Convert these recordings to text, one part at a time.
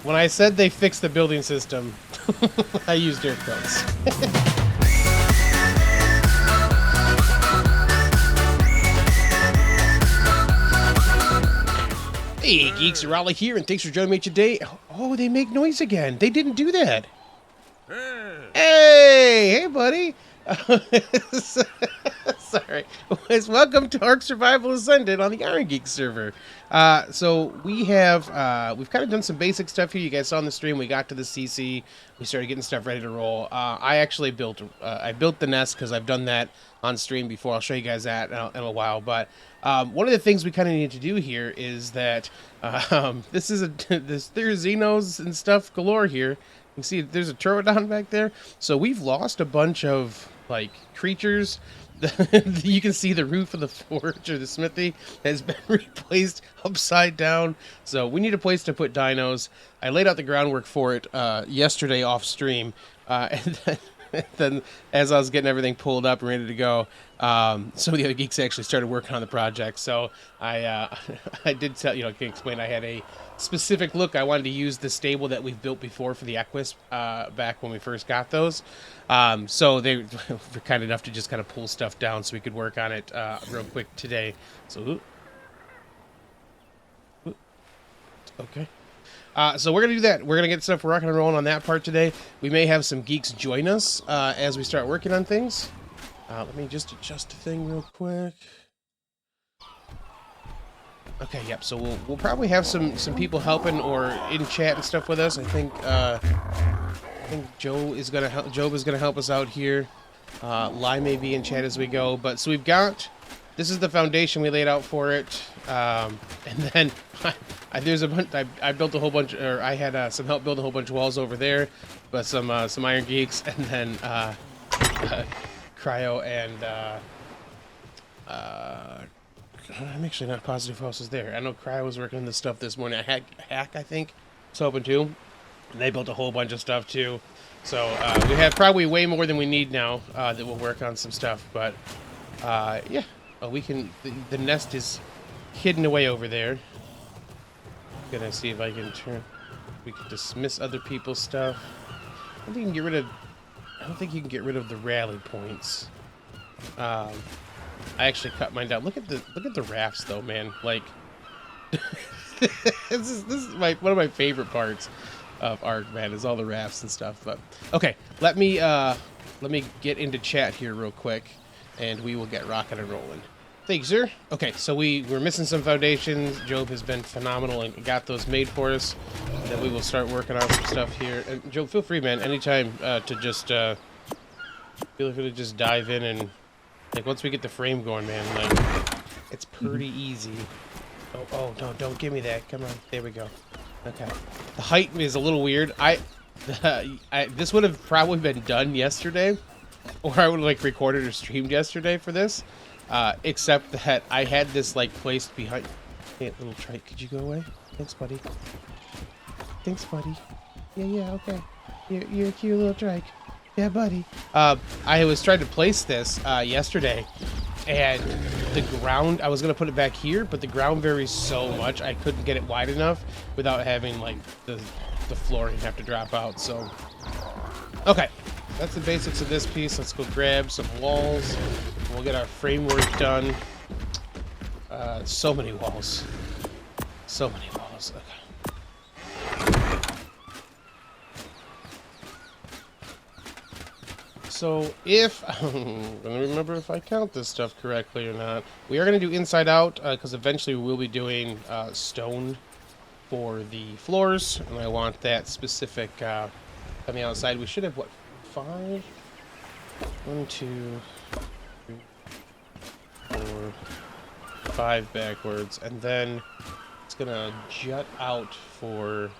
When I said they fixed the building system, I used air quotes. Hey, Geeks, Arahli here, and thanks for joining me today. Oh, they make noise again. They didn't do that. Hey, buddy. Sorry. Welcome to ARK Survival Ascended on the IronGeeks server. So we've kind of done some basic stuff here. You guys saw on the stream. We got to the CC. We started getting stuff ready to roll. I actually built the nest because I've done that on stream before. I'll show you guys that in a while. But one of the things we kind of need to do here is that there's Xenos and stuff galore here. You can see there's a Pterodon back there. So we've lost a bunch of like creatures. You can see the roof of the forge or the smithy has been replaced upside down. So we need a place to put dinos. I laid out the groundwork for it yesterday off stream. And then as I was getting everything pulled up and ready to go, some of the other geeks actually started working on the project. So I did tell, I can explain I had a specific look. I wanted to use the stable that we've built before for the Equus back when we first got those. So they were kind enough to just kind of pull stuff down so we could work on it real quick today. So, okay. So we're going to do that. We're going to get stuff rocking and rolling on that part today. We may have some geeks join us as we start working on things. Let me just adjust the thing real quick. Okay, yep. So we'll probably have some people helping or in chat and stuff with us. I think Job is gonna help us out here. Lai may be in chat as we go. But so we've got. This is the foundation we laid out for it, and then there's a bunch. I built a whole bunch, or I had some help build a whole bunch of walls over there, but some IronGeeks, and then Cryo and I'm actually not positive who else was there. I know Cryo was working on this stuff this morning. Hack, I think, was hoping too, and they built a whole bunch of stuff too. So we have probably way more than we need now that we'll work on some stuff, but yeah. We can. The nest is hidden away over there. Gonna see if I can turn. We can dismiss other people's stuff. I don't think you can get rid of. I don't think you can get rid of the rally points. I actually cut mine down. Look at the rafts though, man. Like this is one of my favorite parts of ARK, man. Is all the rafts and stuff. But okay, let me get into chat here real quick. And we will get rocking and rolling. Thank you, sir. Okay, so we're missing some foundations. Job has been phenomenal and got those made for us. And then we will start working on some stuff here. And Job, feel free, man, anytime to just feel free to just dive in and like once we get the frame going, man, like it's pretty easy. Oh no, don't give me that. Come on, there we go. Okay, the height is a little weird. This would have probably been done yesterday. Or I would have like recorded or streamed yesterday for this, except that I had this like placed behind. Hey, little trike, could you go away? Thanks, buddy. Thanks, buddy. Yeah, okay. You're a cute little trike. Yeah, buddy. I was trying to place this yesterday, and the ground. I was gonna put it back here, but the ground varies so much I couldn't get it wide enough without having like the flooring have to drop out. So, okay. That's the basics of this piece. Let's go grab some walls. We'll get our framework done. So many walls. So many walls. Okay. So if I'm gonna remember if I count this stuff correctly or not. We are gonna do inside out because eventually we will be doing stone for the floors, and I want that specific coming outside. We should have what? 5, 1, 2, 3, 4, 5 backwards, and then it's gonna jut out for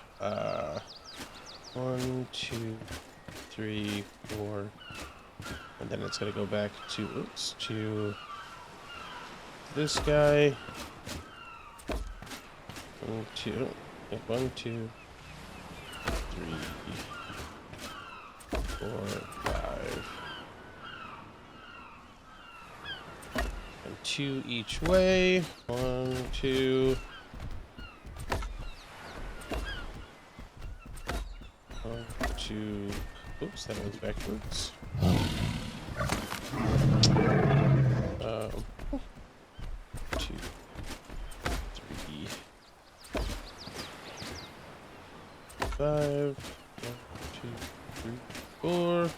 1, 2, 3, 4, and then it's gonna go back to this guy. 1, 2, 1, 2, 3. 4, 5, and 2 each way. 1, 2, 1, 2. Oops, that one's backwards. 2, 3, 5. 1, 2, 3, 4.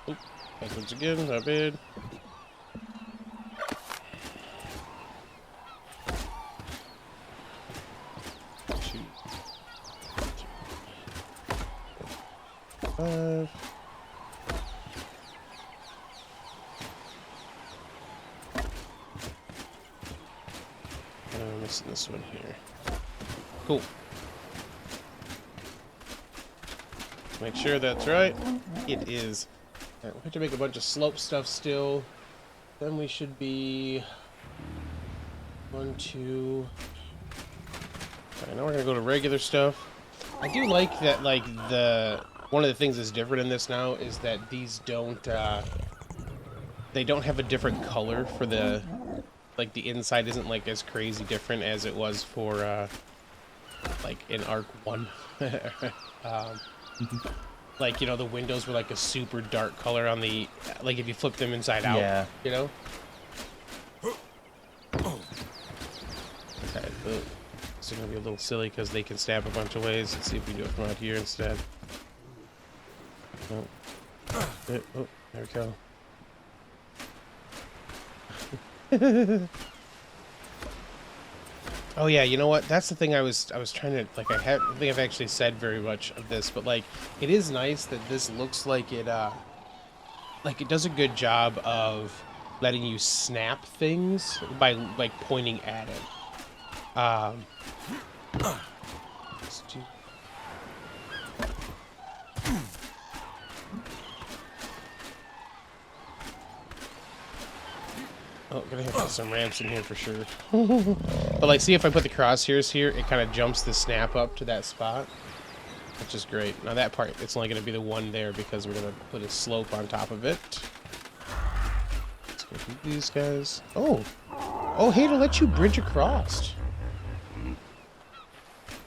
Oop, backwards again, not bad. 2, 3, 5. I'm missing this one here. Cool. Make sure that's right. It is. Right, we have to make a bunch of slope stuff still. Then we should be 1, 2. Alright, now we're gonna go to regular stuff. I do like that, like, one of the things that's different in this now is that these don't, they don't have a different color for the, like, the inside isn't, like, as crazy different as it was for, like, in ARK 1. Like, you know, the windows were, like, a super dark color on the, like, if you flip them inside out, yeah. You know? Okay, it's gonna be a little silly because they can stab a bunch of ways. Let's see if we do it from out here instead. Oh, there we go. Oh yeah, you know what? That's the thing I was trying to, like, I don't think I've actually said very much of this, but like it is nice that this looks like it does a good job of letting you snap things by like pointing at it. Let's do... Oh, gonna have to put some ramps in here for sure. But like, see if I put the crosshairs here, it kind of jumps the snap up to that spot, which is great. Now that part, it's only gonna be the one there because we're gonna put a slope on top of it. Let's go do these guys. Oh, hey, to let you bridge across.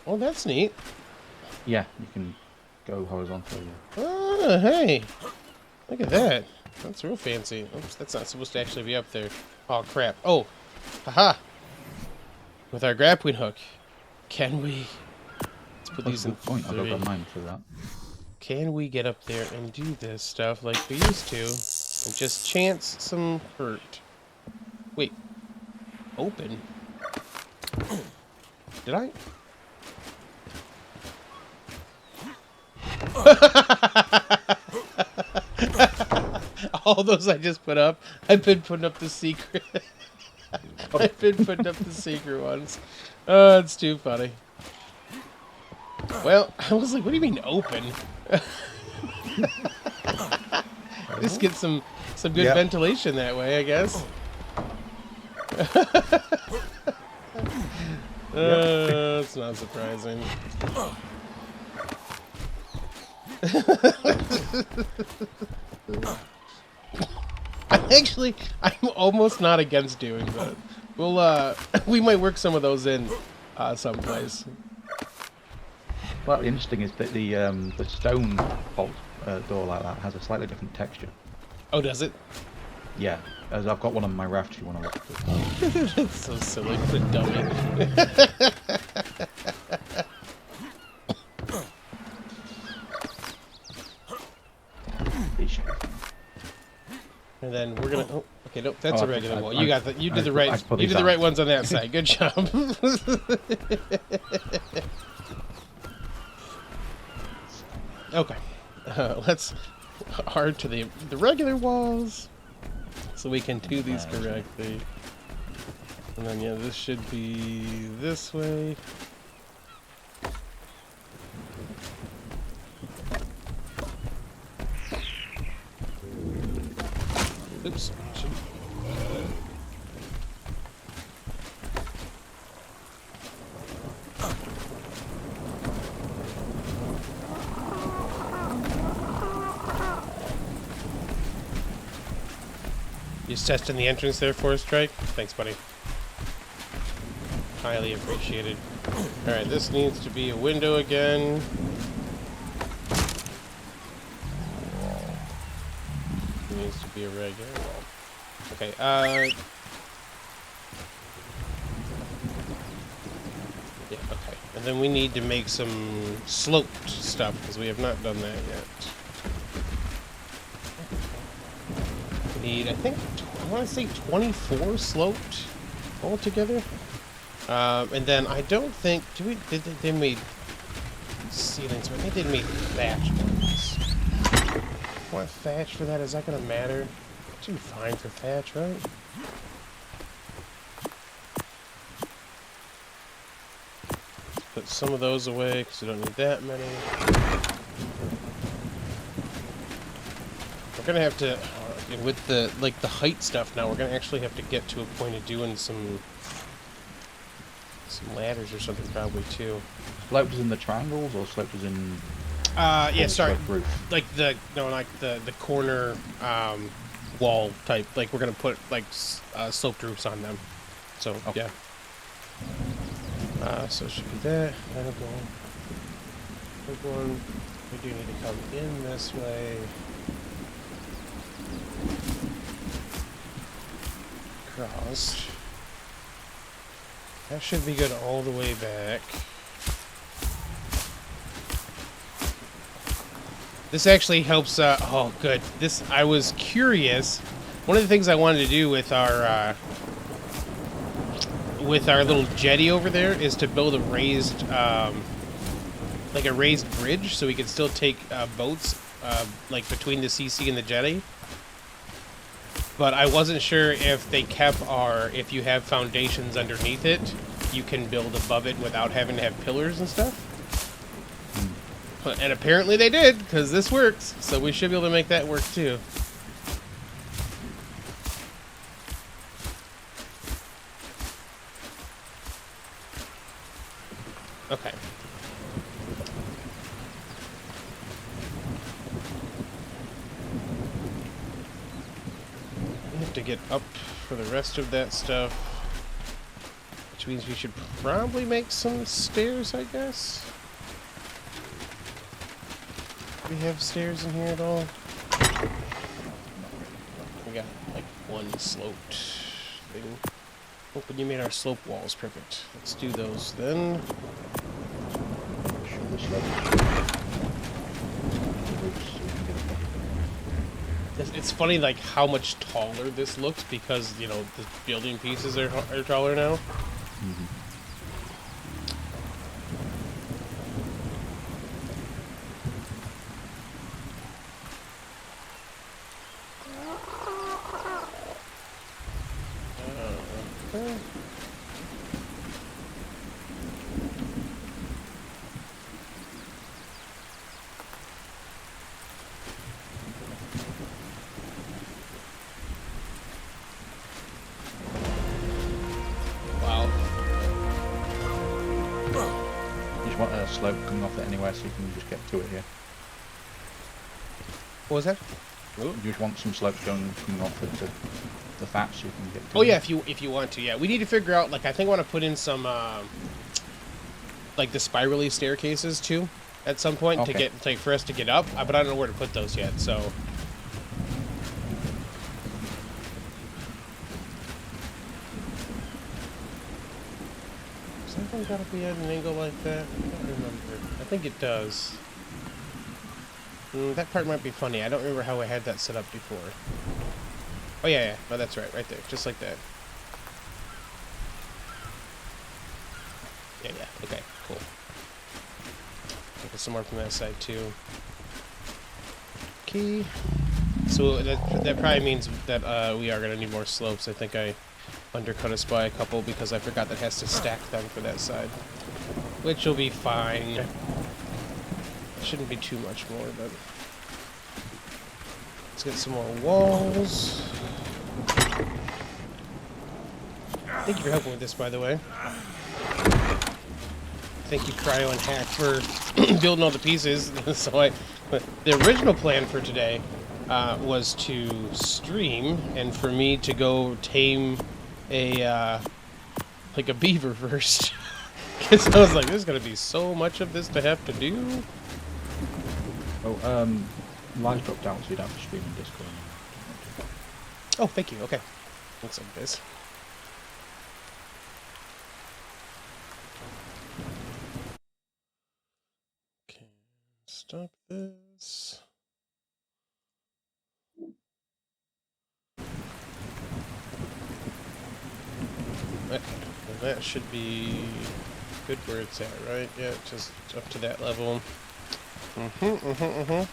Oh, that's neat. Yeah, you can go horizontally. Oh, hey, look at that. That's real fancy. Oops, that's not supposed to actually be up there. Oh, crap. Oh, haha. With our grappling hook, can we... Let's put these in point. I got mine for that. Can we get up there and do this stuff like we used to and just chance some hurt? Wait. Open? Did I? All those I just put up, I've been putting up the secret. I've been putting up the secret ones. Oh, it's too funny. Well, I was like, what do you mean open? Just get some good ventilation that way, I guess. It's not surprising. I'm almost not against doing that. We'll we might work some of those in someplace. Well, the interesting is that the stone bolt door like that has a slightly different texture. Oh, does it? Yeah, as I've got one on my raft if you want to look at it. That's so silly, what a dummy. And then we're gonna. Oh, okay, nope, that's a regular wall. You got the. You did the right. You did the right ones on that side. Good job. Okay, let's hard to the regular walls, so we can do these correctly. And then yeah, this should be this way. Oops. You just testing the entrance there for us, Strike? Thanks, buddy. Highly appreciated. Alright, this needs to be a window again. needs to be a regular wall. Okay, yeah, okay. And then we need to make some sloped stuff, because we have not done that yet. We need, I think, I want to say 24 sloped altogether. And then I don't think, they made ceilings, but I think they made thatch ones. Want thatch for that? Is that going to matter? It should be fine for thatch, right? Put some of those away because we don't need that many. We're gonna have to, with the the height stuff now, we're gonna actually have to get to a point of doing some ladders or something probably too. Slopes in the triangles or slopes in? Yeah, sorry. Roof? Like the corner wall type. Like we're gonna put like sloped roofs on them. So okay. Yeah. So it should be that. That'll go. Big one. We do need to come in this way. Crossed. That should be good all the way back. This actually helps. Oh, good. I was curious. One of the things I wanted to do with our little jetty over there is to build a raised, like a raised bridge, so we can still take boats, like between the CC and the jetty. But I wasn't sure if they kept if you have foundations underneath it, you can build above it without having to have pillars and stuff. And apparently they did, because this works, so we should be able to make that work too. Okay. We have to get up for the rest of that stuff, which means we should probably make some stairs, I guess. Do we have stairs in here at all? We got like one sloped thing. Oh, but you made our slope walls perfect. Let's do those then. It's funny, like how much taller this looks because you know the building pieces are taller now. Mm-hmm. Want a slope coming off it anywhere, so you can just get to it here. What was that? You just want some slopes coming off it to the thatch, so you can get to it. it. Yeah, if you want to, yeah. We need to figure out, like, I think I want to put in some, like the spirally staircases too, at some point okay. for us to get up. But I don't know where to put those yet, so. Something gotta be at an angle like that. I don't remember. I think it does. That part might be funny. I don't remember how I had that set up before. Oh yeah. Oh, that's right there. Just like that. Yeah. Okay, cool. Get some more from that side too. Okay. So that probably means that we are gonna need more slopes. I think I undercut us by a couple because I forgot that it has to stack them for that side, which will be fine. Shouldn't be too much more, but let's get some more walls. Thank you for helping with this, by the way. Thank you, Cryo and Hack, for building all the pieces. So the original plan for today was to stream and for me to go tame like a beaver first, because I was like, there's gonna be so much of this to have to do. Oh, live dropped out, so you'd have to stream in Discord. Oh, thank you. Okay. Looks like this. Okay. Stop this. Okay. Well, that should be good where it's at, right? Yeah, just up to that level. Okay.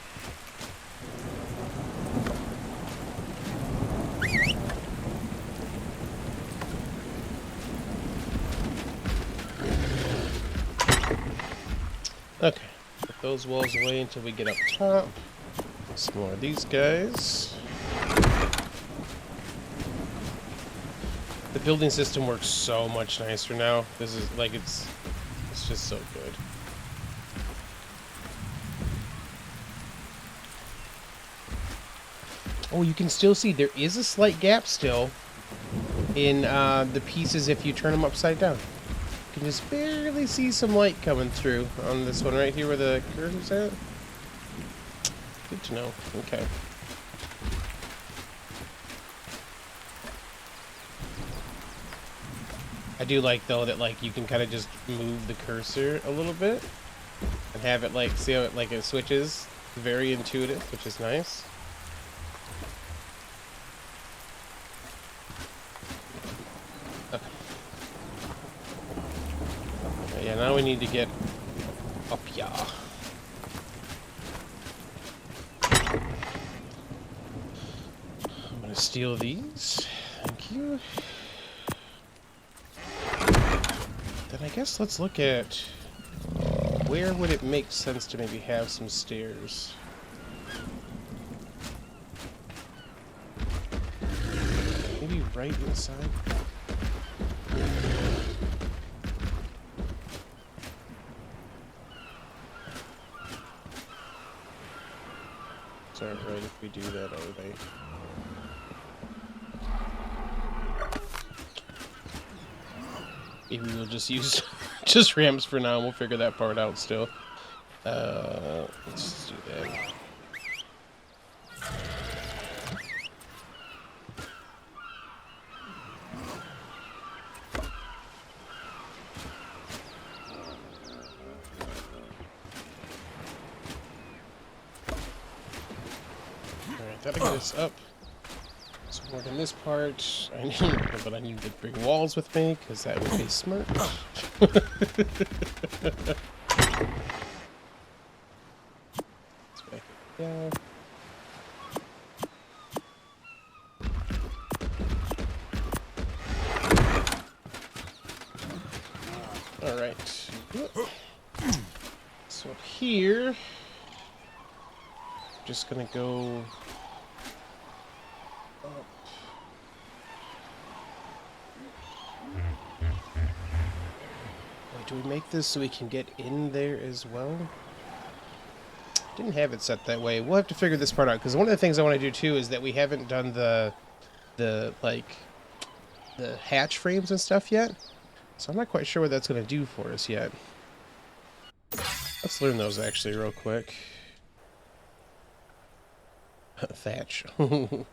Put those walls away until we get up top. Some more of these guys. The building system works so much nicer now. This is like it's just so good. Oh, you can still see there is a slight gap still in the pieces if you turn them upside down. You can just barely see some light coming through on this one right here where the curve's at. Good to know. Okay. I do like though that like you can kind of just move the cursor a little bit and have it like see how it like it switches. Very intuitive, which is nice. Okay. Yeah, now we need to get up here. I'm gonna steal these. Thank you. Then I guess let's look at where would it make sense to maybe have some stairs. Maybe right inside. It's alright if we do that, are they? Maybe we'll just use just ramps for now. We'll figure that part out still. Let's just do that. Alright, that'll get us up. So more than this part, I need, but I need to bring walls with me because that would be smart. Let's back it down. All right. So up here, just gonna go up. Wait, do we make this so we can get in there as well? Didn't have it set that way. We'll have to figure this part out because one of the things I want to do too is that we haven't done the like the hatch frames and stuff yet. So I'm not quite sure what that's going to do for us yet. Let's learn those actually real quick. Thatch. Oh,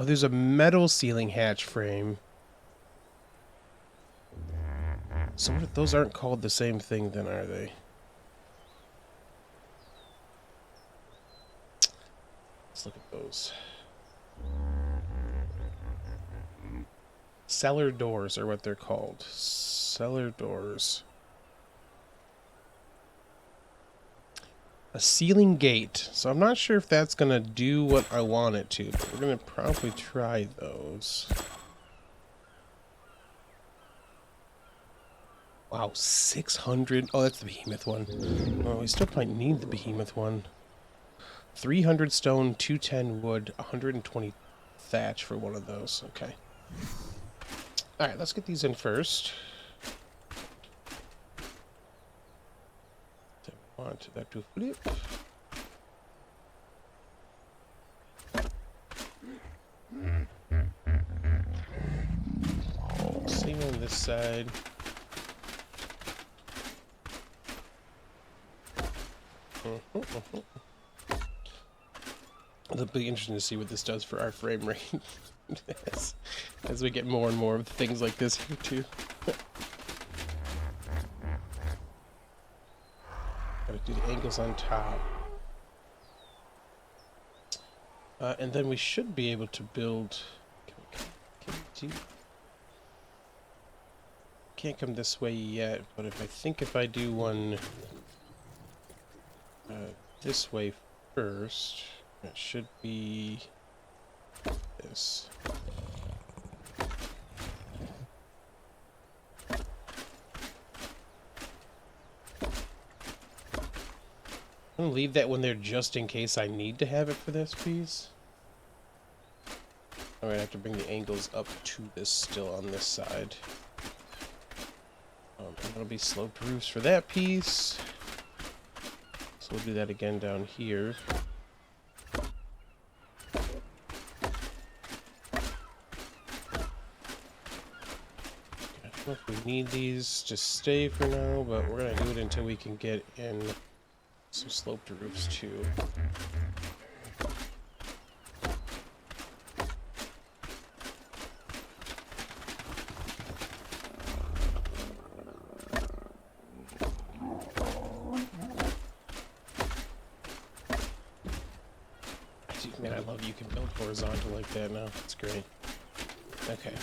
there's a metal ceiling hatch frame. So what if those aren't called the same thing then, are they? Let's look at those. Cellar doors are what they're called. Cellar doors. A ceiling gate. So I'm not sure if that's going to do what I want it to, but we're going to probably try those. Wow, 600. Oh, that's the behemoth one. Oh, we still might need the behemoth one. 300 stone, 210 wood, 120 thatch for one of those. Okay. Alright, let's get these in first. Want that to flip. Same on this side. It'll be interesting to see what this does for our frame rate as we get more and more of things like this here too. Gotta do the angles on top. And then we should be able to build... Can't come this way yet, but if I do one this way first, it should be this. I'm gonna leave that one there just in case I need to have it for this piece. I'm gonna have to bring the angles up to this still on this side. And that'll be sloped roofs for that piece. So we'll do that again down here. I don't know if we need these to stay for now, but we're gonna do it until we can get in some sloped roofs too. Man, I love you can build horizontal like that now. It's great. Okay.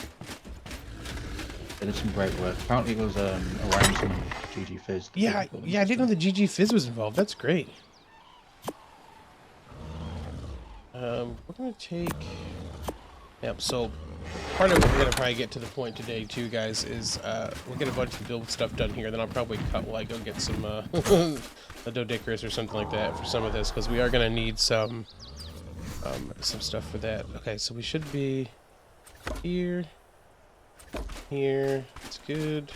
They did some great work. Apparently it was around some GG Fizz. Yeah, I didn't know the GG Fizz was involved. That's great. We're gonna take... Yep, so part of what we're gonna probably get to the point today too, guys, is we'll get a bunch of build stuff done here, then I'll probably cut while I go get some a Dodicarus or something like that for some of this, because we are gonna need some stuff for that. Okay, so we should be here, here, it's good.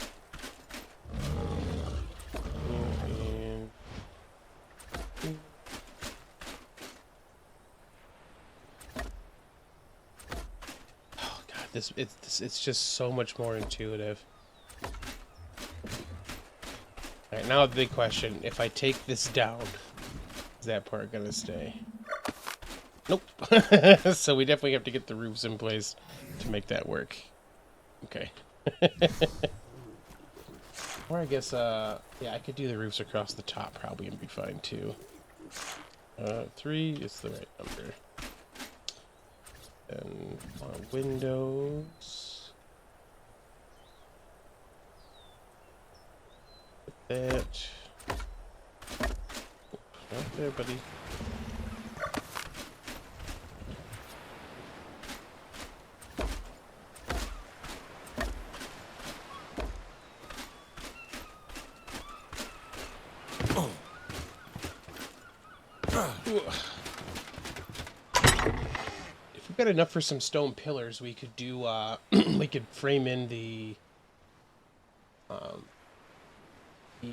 And oh god, it's just so much more intuitive. Alright, now the big question, if I take this down, is that part gonna stay? Nope. So we definitely have to get the roofs in place to make that work. Okay. Or I guess, yeah, I could do the roofs across the top probably and be fine too. 3 is the right number. And windows. Put that. Right there, buddy. If we've got enough for some stone pillars, we could do, we could frame in the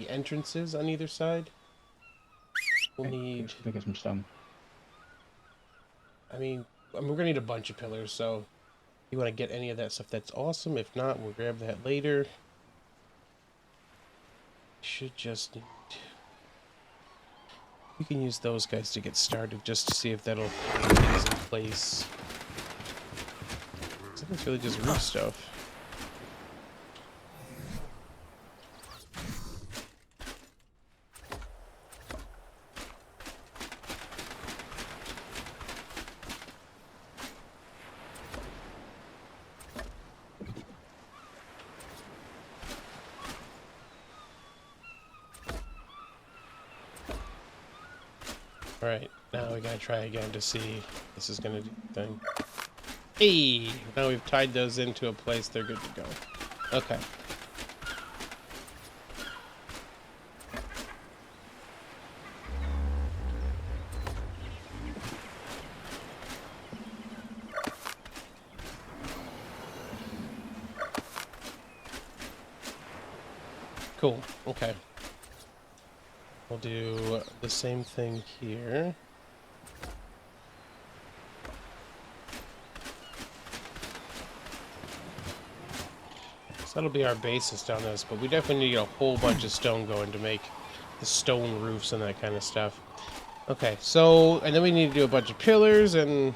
entrances on either side. We'll need... Get some stone. I mean, we're gonna need a bunch of pillars, so if you want to get any of that stuff, that's awesome. If not, we'll grab that later. Should just need... We can use those guys to get started, just to see if that'll put things in place. I think it's really just roof stuff. Alright, now we gotta try again to see if this is gonna do the thing. Hey! Now we've tied those into a place, they're good to go. Okay. Cool, okay. We'll do the same thing here. So that'll be our basis down this, but we definitely need a whole bunch of stone going to make the stone roofs and that kind of stuff. Okay, so, and then we need to do a bunch of pillars, and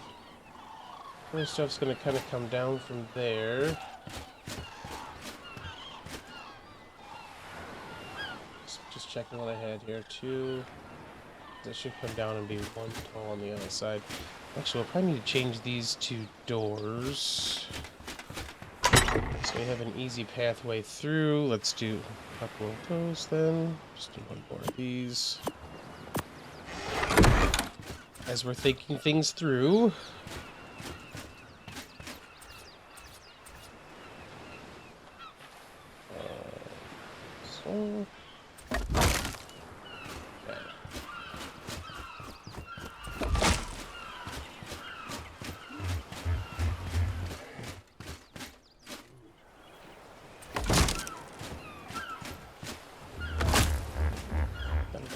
other stuff's gonna kind of come down from there. Just checking what I had here. 2. That should come down and be 1 tall on the other side. Actually, we'll probably need to change these 2 doors. So we have an easy pathway through. Let's do a couple of those then. Just do 1 more of these. As we're thinking things through. So...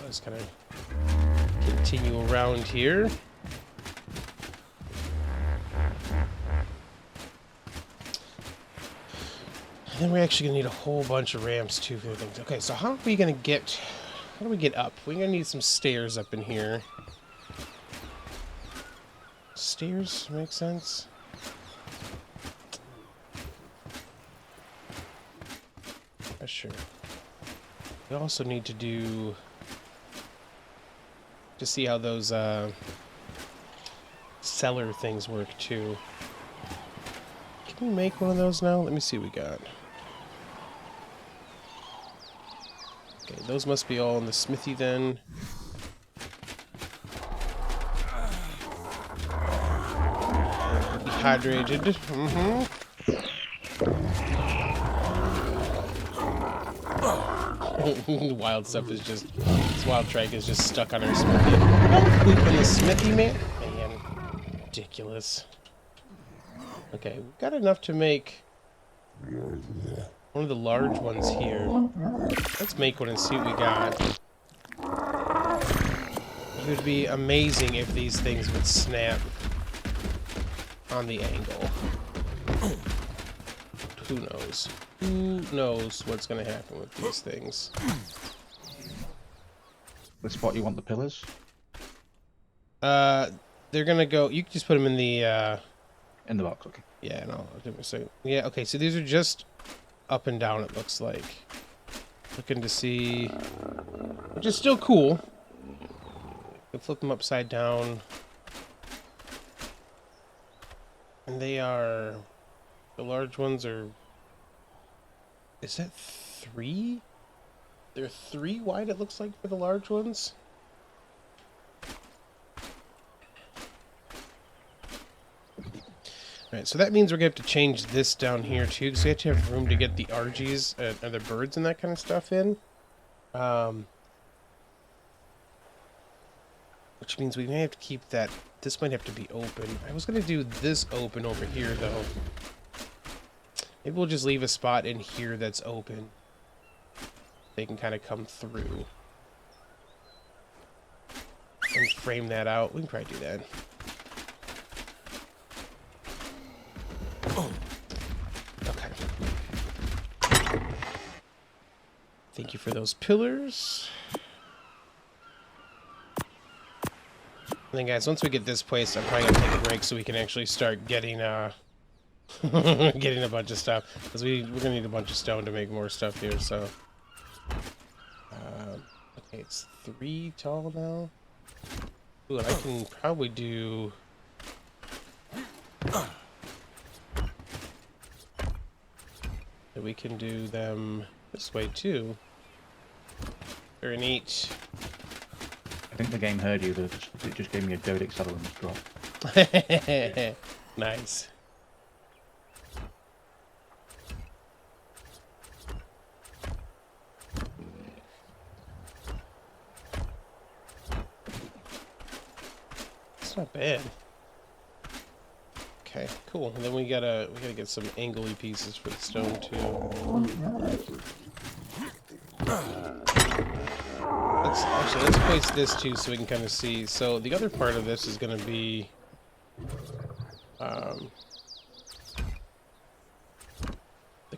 Just kind of continue around here. And then we're actually gonna need a whole bunch of ramps too for things. Okay, so how are we gonna get? How do we get up? We're gonna need some stairs up in here. Stairs make sense. Sure. We also need to do to see how those cellar things work too. Can we make one of those now? Let me see what we got. Okay, those must be all in the smithy then. Dehydrated. Mm-hmm. Wild stuff is just... This wild trike is just stuck on our smithy. Don't poop in the smithy, man. Man, ridiculous. Okay, we've got enough to make one of the large ones here. Let's make one and see what we got. It would be amazing if these things would snap on the angle. Who knows? Who knows what's going to happen with these things? The spot you want the pillars? They're going to go... You can just put them in the... In the box, okay. Yeah, no, I'll give it a second. Yeah, okay, so these are just up and down, it looks like. Looking to see... Which is still cool. You flip them upside down. And they are... The large ones are... Is that 3? They're 3 wide, it looks like, for the large ones. Alright, so that means we're going to have to change this down here, too, because we have to have room to get the RGs, and the birds and that kind of stuff in. Which means we may have to keep that... This might have to be open. I was going to do this open over here, though. Maybe we'll just leave a spot in here that's open. They can kind of come through. And frame that out. We can probably do that. Okay. Thank you for those pillars. And then guys, once we get this place, I'm probably going to take a break so we can actually start getting getting a bunch of stuff, because we're gonna need a bunch of stone to make more stuff here. So okay, it's 3 tall now. Ooh, and I can probably do we can do them this way too. Very neat. I think the game heard you. It just gave me a goat accelerant drop. Nice. It's not bad. Okay, cool. And then we gotta get some angly pieces for the stone too. Let's place this too so we can kind of see. So the other part of this is gonna be the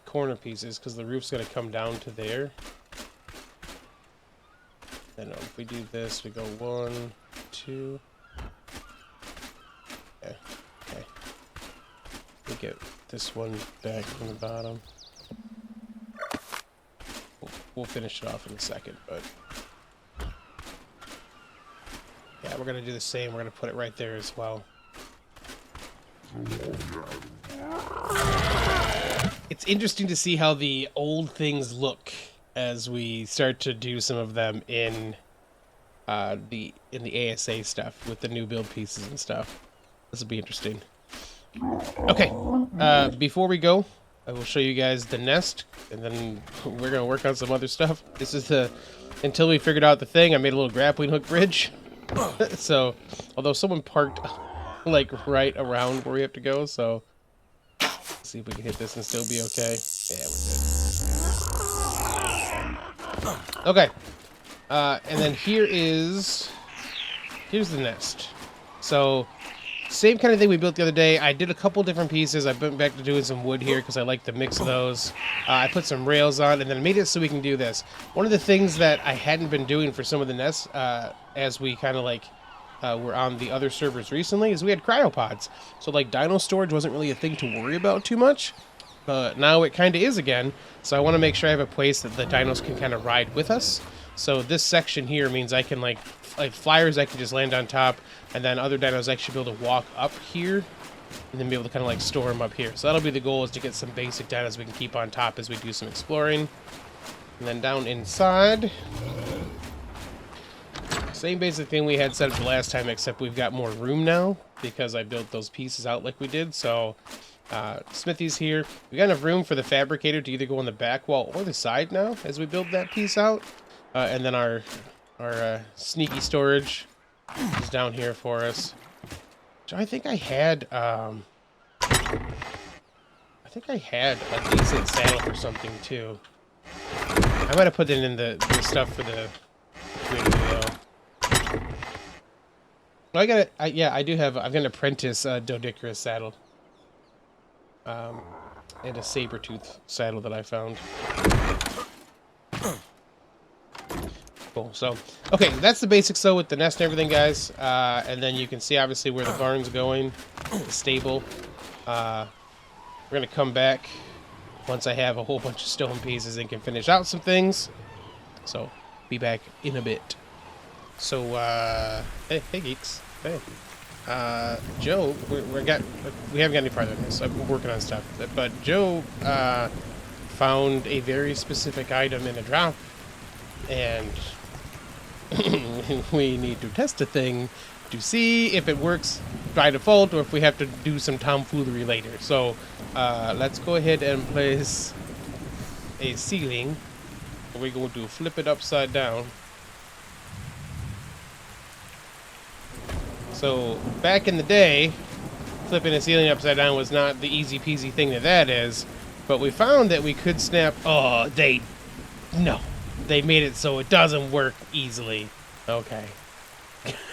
corner pieces, because the roof's gonna come down to there. Then if we do this, we go 1, 2. Okay. Okay. Let me get this one back from the bottom. We'll finish it off in a second, but yeah, we're gonna do the same. We're gonna put it right there as well. It's interesting to see how the old things look as we start to do some of them in the ASA stuff with the new build pieces and stuff. This will be interesting. Okay, before we go, I will show you guys the nest, and then we're gonna work on some other stuff. This is until we figured out the thing. I made a little grappling hook bridge. So, although someone parked like right around where we have to go, so let's see if we can hit this and still be okay. Yeah, we're good. Okay. And then here's the nest. So, same kind of thing we built the other day. I did a couple different pieces. I went back to doing some wood here because I like the mix of those. I put some rails on and then made it so we can do this. One of the things that I hadn't been doing for some of the nests, as we kind of like were on the other servers recently, is we had cryopods. So like dino storage wasn't really a thing to worry about too much. But now it kind of is again. So I want to make sure I have a place that the dinos can kind of ride with us. So this section here means I can like flyers I can just land on top, and then other dinos I should be able to walk up here and then be able to kind of like store them up here. So that'll be the goal, is to get some basic dinos we can keep on top as we do some exploring. And then down inside, same basic thing we had set up the last time, except we've got more room now because I built those pieces out like we did. So smithy's here. We got enough room for the fabricator to either go on the back wall or the side now as we build that piece out. And then our sneaky storage is down here for us. So I think I had a decent saddle or something too. I might have put it in the stuff for the video. Well, I do have. I've got an apprentice Dodicarus saddle, and a saber-tooth saddle that I found. Cool. So, okay, that's the basics though with the nest and everything, guys. And then you can see obviously where the barn's going, the stable. We're gonna come back once I have a whole bunch of stone pieces and can finish out some things. So, be back in a bit. So, hey geeks, hey. Joe, we haven't got any farther than this. I've been working on stuff, but Joe found a very specific item in a drop, and we need to test a thing to see if it works by default or if we have to do some tomfoolery later. So let's go ahead and place a ceiling. We're going to flip it upside down. So back in the day, flipping a ceiling upside down was not the easy peasy thing that is, but we found that we could snap. Oh, no. They made it so it doesn't work easily. Okay.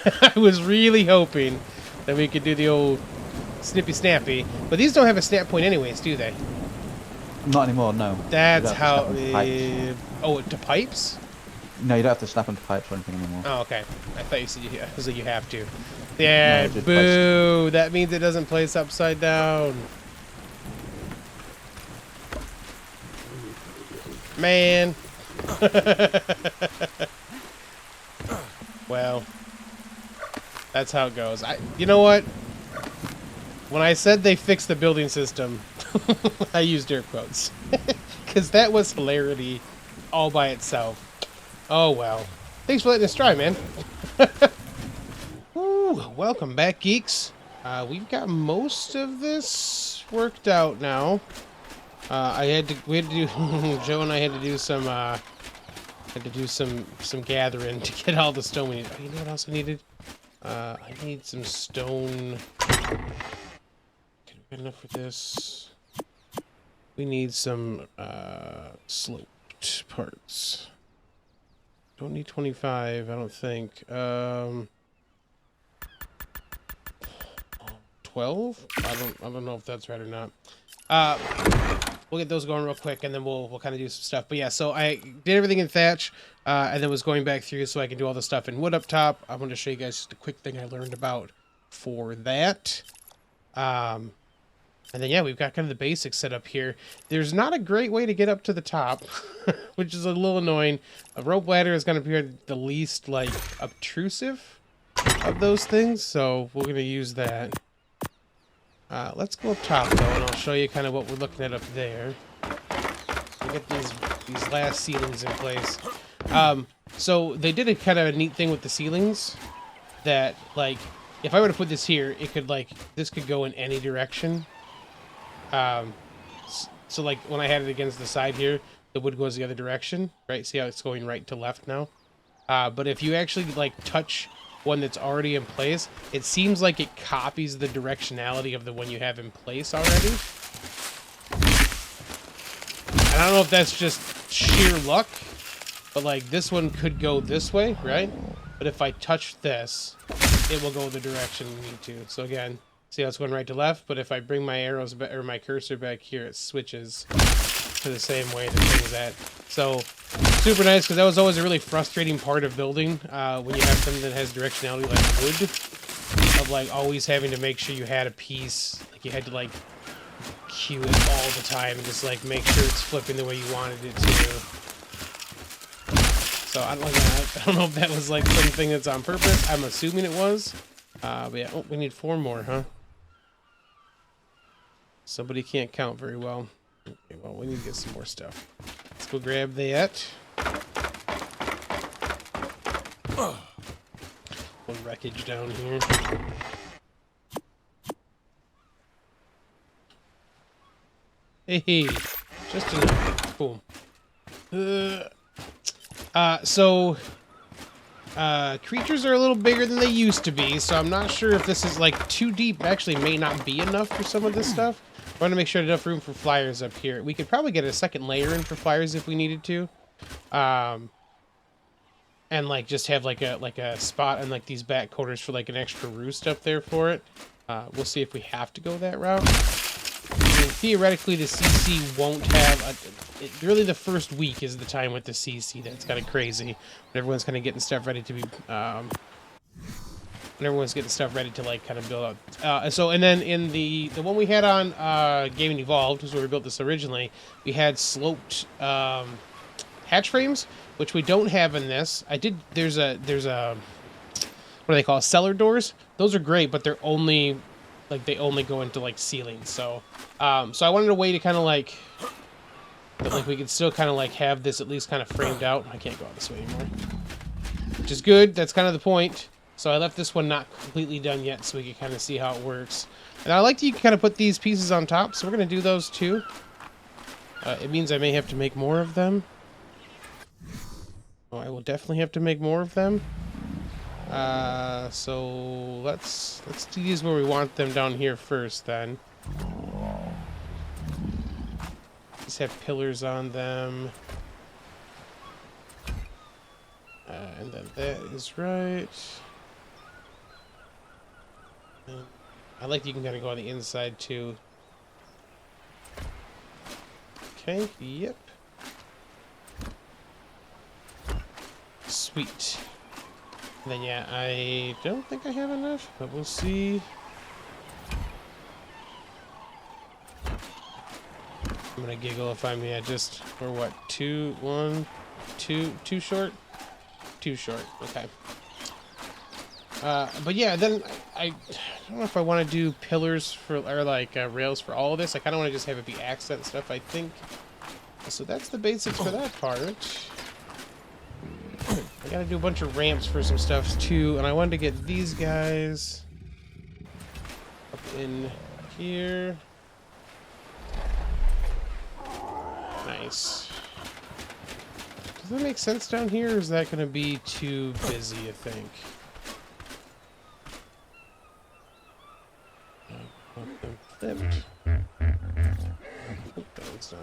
I was really hoping that we could do the old snippy snappy. But these don't have a snap point anyways, do they? Not anymore, no. That's how... oh, to pipes? No, you don't have to snap onto pipes or anything anymore. Oh, okay. I thought you said you have to. Yeah, no, boo! That means it doesn't place upside down. Man. Well, that's how it goes. You know what? When I said they fixed the building system, I used air quotes. Because that was hilarity all by itself. Oh, well. Thanks for letting us try, man. Woo, welcome back, geeks. We've got most of this worked out now. We had to do Joe and I had to do some gathering to get all the stone we need. Oh, you know what else I needed? I need some stone. Okay, we got enough for this. We need some sloped parts. Don't need 25, I don't think. 12? I don't know if that's right or not. we'll get those going real quick, and then we'll kind of do some stuff. But yeah, so I did everything in thatch, and then was going back through so I can do all the stuff in wood up top. I want to show you guys just a quick thing I learned about for that. And then, yeah, we've got kind of the basics set up here. There's not a great way to get up to the top, which is a little annoying. A rope ladder is going to be the least, like, obtrusive of those things, so we're going to use that. Let's go up top, though, and I'll show you kind of what we're looking at up there. We'll get these last ceilings in place. So they did a kind of a neat thing with the ceilings that, like, if I were to put this here, it could, like, this could go in any direction. So like when I had it against the side here, the wood goes the other direction, right? See how it's going right to left now? But if you actually like touch one that's already in place, it seems like it copies the directionality of the one you have in place already. And I don't know if that's just sheer luck, but like this one could go this way, right? But if I touch this, it will go the direction we need to. So again, see how it's going right to left, but if I bring my arrows back, or my cursor back here, it switches to the same way the thing's at. So super nice, because that was always a really frustrating part of building when you have something that has directionality like wood, of like always having to make sure you had a piece, like you had to like cue it all the time and just like make sure it's flipping the way you wanted it to. So I don't know if that was like something that's on purpose. I'm assuming it was. But yeah, oh, we need 4 more, huh? Somebody can't count very well. Okay, well, we need to get some more stuff. Let's go grab that. Little wreckage down here. Hey, just enough. Cool. Creatures are a little bigger than they used to be, so I'm not sure if this is like too deep. Actually, may not be enough for some of this stuff. I want to make sure there's enough room for flyers up here. We could probably get a second layer in for flyers if we needed to, and like just have like a spot in like these back quarters for like an extra roost up there for it. We'll see if we have to go that route. I mean, theoretically, the CC won't have really the first week is the time with the CC that's kind of crazy. When everyone's kind of getting stuff ready to be, when everyone's getting stuff ready to like kind of build out. And then in the one we had on Gaming Evolved, was where we built this originally, we had sloped hatch frames, which we don't have in this. There's a what do they call it? Cellar doors. Those are great, but they're only like they only go into like ceilings. So so I wanted a way to kind of like that, like we could still kind of like have this at least kind of framed out. I can't go out this way anymore, which is good. That's kind of the point. So I left this one not completely done yet, so we can kind of see how it works. And I like to kind of put these pieces on top, so we're gonna do those too. It means I may have to make more of them. Oh, I will definitely have to make more of them. So let's do these where we want them down here first then. These have pillars on them. And then that is right. And I like that you can kind of go on the inside too. Okay, yep. Sweet. And then yeah, I don't think I have enough, but we'll see. I'm gonna giggle if I'm just we're what, 2 short? 2 short, okay. But yeah, then I don't know if I want to do pillars for or like rails for all of this. I kind of want to just have it be accent stuff, I think. So that's the basics for that part. I gotta do a bunch of ramps for some stuff too, and I wanted to get these guys up in here. Nice. Does that make sense down here, or is that gonna be too busy, I think? Flipped. Oh, it's not.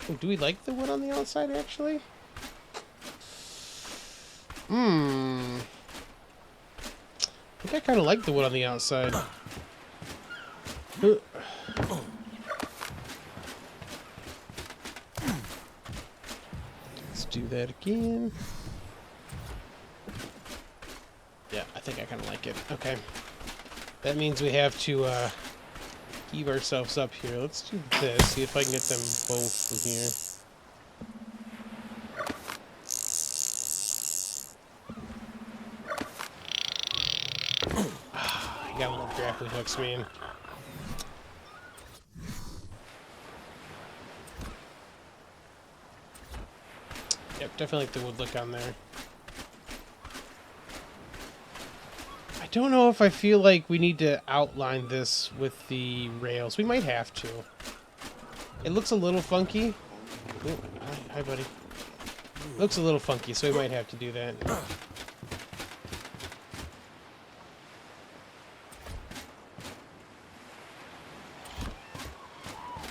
Oh, do we like the wood on the outside, actually? I think I kind of like the wood on the outside. that again. Yeah, I think I kind of like it. Okay. That means we have to heave ourselves up here. Let's do this. See if I can get them both from here. I got little grappling hooks, man. Yep, definitely like the wood look on there. I don't know if I feel like we need to outline this with the rails. We might have to. It looks a little funky. Ooh, hi, buddy. Looks a little funky, so we might have to do that.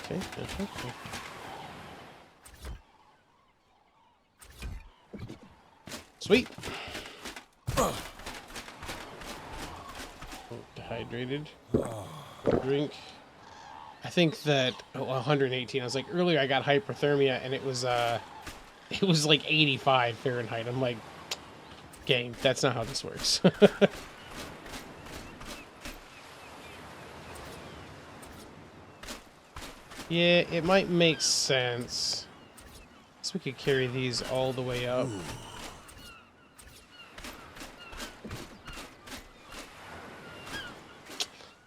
Okay, okay. Sweet. Dehydrated. Drink. I think that 118. I was like earlier I got hypothermia and it was like 85 Fahrenheit. I'm like, game, that's not how this works. Yeah, it might make sense. So we could carry these all the way up.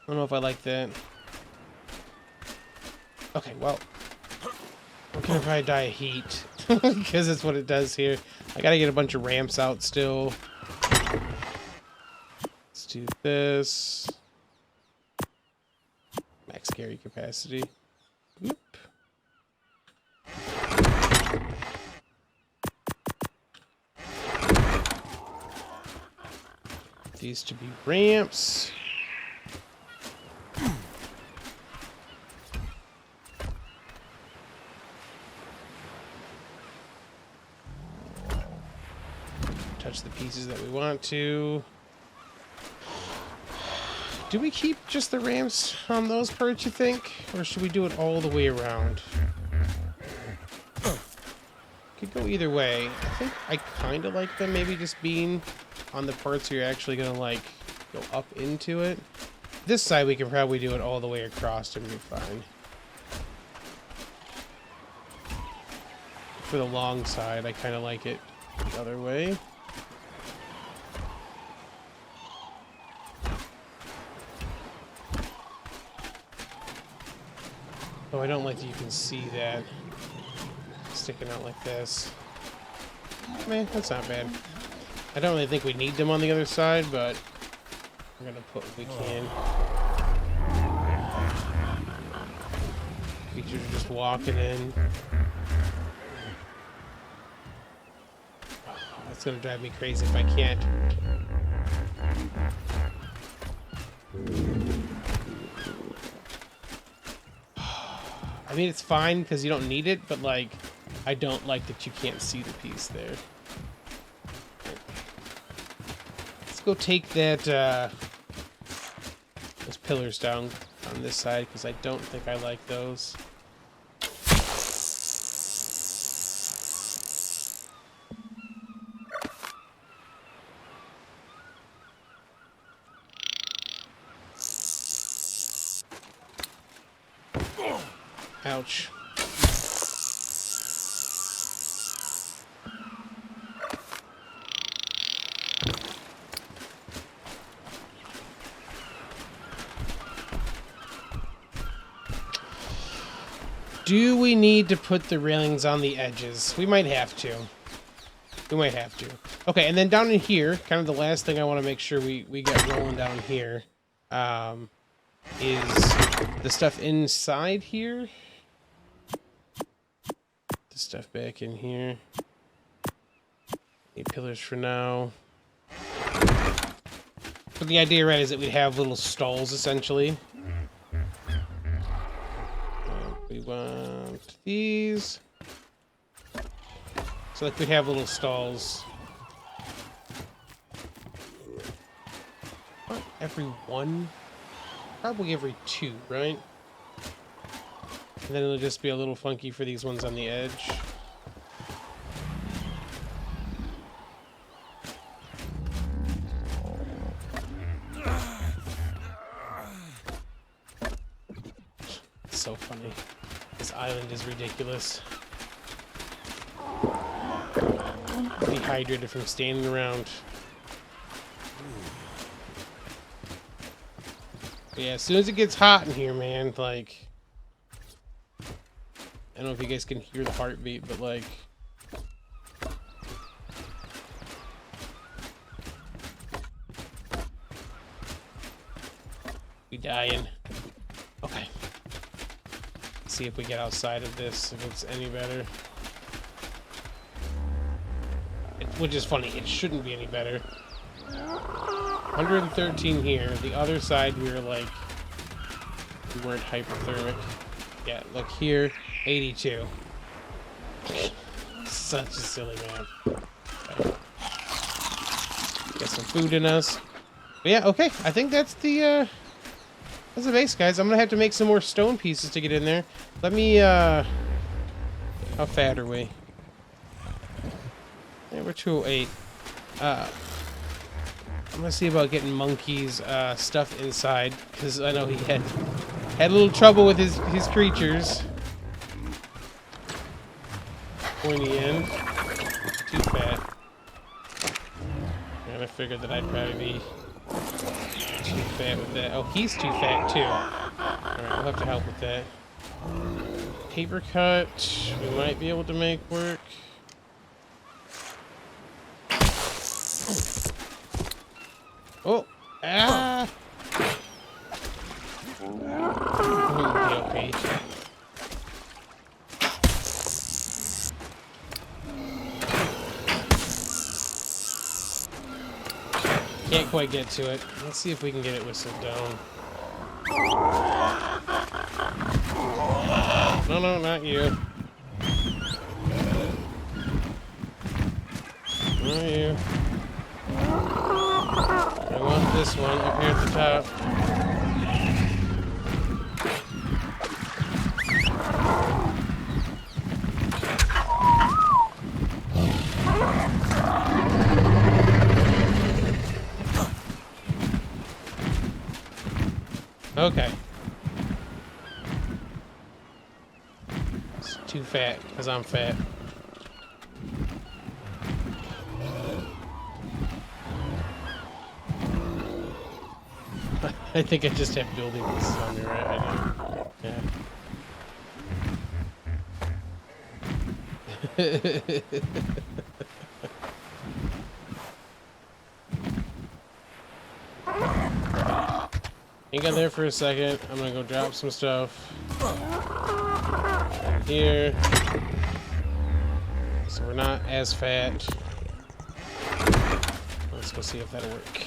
I don't know if I like that. Okay, well, I'm gonna probably die of heat because that's what it does here. I gotta get a bunch of ramps out still. Let's do this. Max carry capacity. Oop. These to be ramps. Touch the pieces that we want to. Do we keep just the ramps on those parts, you think? Or should we do it all the way around? Could go either way. I think I kind of like them maybe just being on the parts where you're actually going to, like, go up into it. This side we can probably do it all the way across and be fine. For the long side, I kind of like it the other way. Oh, I don't like that you can see that sticking out like this. Man, that's not bad. I don't really think we need them on the other side, but we're gonna put what we can. Creatures are just walking in. Oh, that's gonna drive me crazy if I can't. I mean, it's fine because you don't need it, but like, I don't like that you can't see the piece there. Let's go take that, those pillars down on this side because I don't think I like those. Ouch. Do we need to put the railings on the edges? We might have to. We might have to. Okay, and then down in here, kind of the last thing I want to make sure we get rolling down here, is the stuff inside here. The stuff back in here. Need pillars for now. But the idea, right, is that we'd have little stalls, essentially. We want these. So like we'd have little stalls. Not every one. Probably every two, right? And then it'll just be a little funky for these ones on the edge. so funny. This island is ridiculous. Dehydrated from standing around. But yeah, as soon as it gets hot in here, man, like... I don't know if you guys can hear the heartbeat, but like... We dying. Okay. Let's see if we get outside of this, if it's any better. Which is funny, it shouldn't be any better. 113 here. The other side, we were like... We weren't hypothermic. Yeah, look here, 82. Such a silly map. Okay. Get some food in us. But yeah, okay. I think that's the base, guys. I'm gonna have to make some more stone pieces to get in there. Let me how fat are we? Yeah, we're 208. I'm gonna see about getting Monkey's stuff inside, because I know he had a little trouble with his creatures. Pointy end. Too fat. And I figured that I'd probably be too fat with that. Oh, he's too fat too. Alright, we'll have to help with that. Paper cut, we might be able to make work. Oh! Ah! Okay. Can't quite get to it. Let's see if we can get it whistled down. No, no, not you. Not you. I want this one up here at the top. Okay. It's too fat, because I'm fat. I think I just have building pieces on me, right? I know. Yeah. Hang on there for a second. I'm gonna go drop some stuff here, so we're not as fat. Let's go see if that'll work.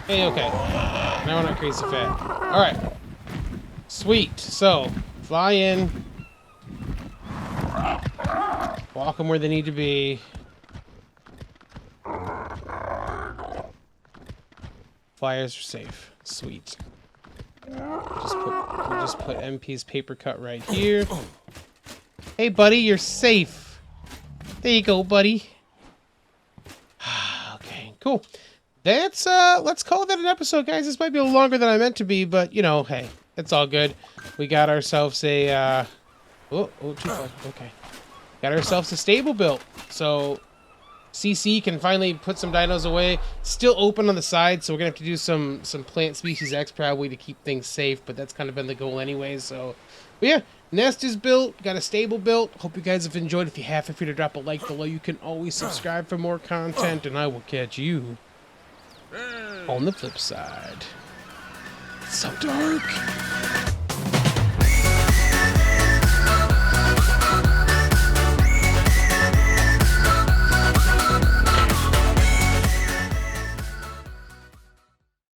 Hey, okay. Now we're not crazy fat. Alright. Sweet. So, fly in. Walk them where they need to be. Flyers are safe. Sweet. We'll just put MP's paper cut right here. Hey, buddy, you're safe. There you go, buddy. Okay, cool. That's, let's call that an episode, guys. This might be a little longer than I meant to be, but, you know, hey, it's all good. We got ourselves a, too far. Okay. Got ourselves a stable built. So, CC can finally put some dinos away. Still open on the side, so we're going to have to do some Plant Species X probably to keep things safe, but that's kind of been the goal anyway, so. But yeah, nest is built, got a stable built. Hope you guys have enjoyed. If you have, feel free to drop a like below. You can always subscribe for more content, and I will catch you on the flip side. It's so dark.